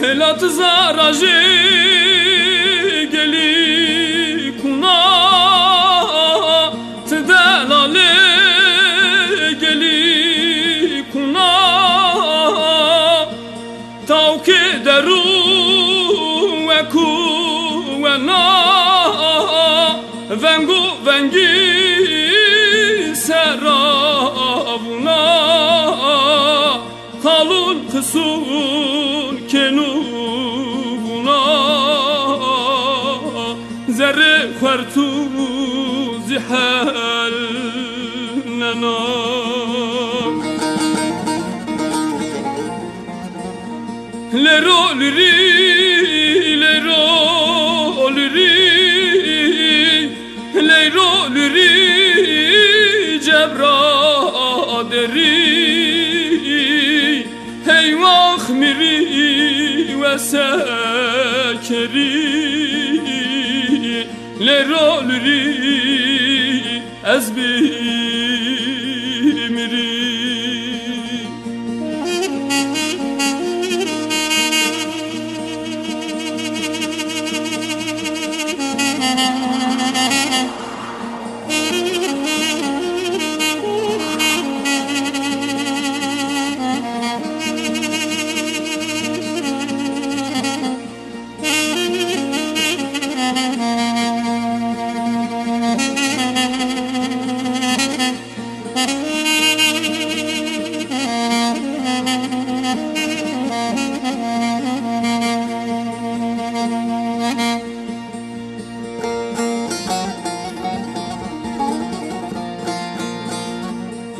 لا تزارجي قلي كنا تدلالي قلي كنا توكي درو وكو ونا فنگو فنگي سرابنا خالون خسون كنوبنا زر خرتو زحلنا لرو لري لرو لري لرو لري جبرا دري هي واخمري وسكري لرو لري أزبي مري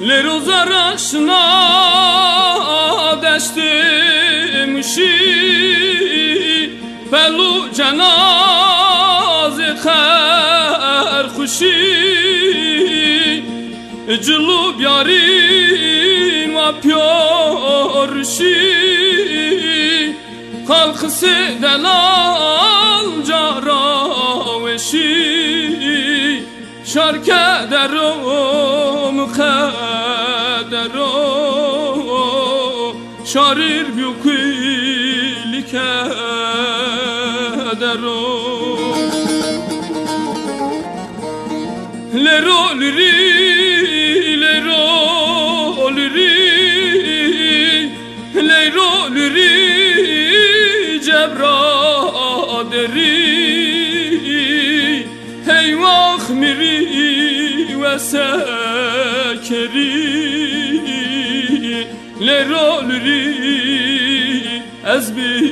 لروزا رشنا دشتمشی پلو جناز خرخوشی جلو بیارین و پیارشی خلق دلال جاراوشی شرک درو مخدرو شاریر بیوکیلی کدرو لرو لری لرو لری لرو لری جبرا دری هی واخمری وسكري لرو لري أزبي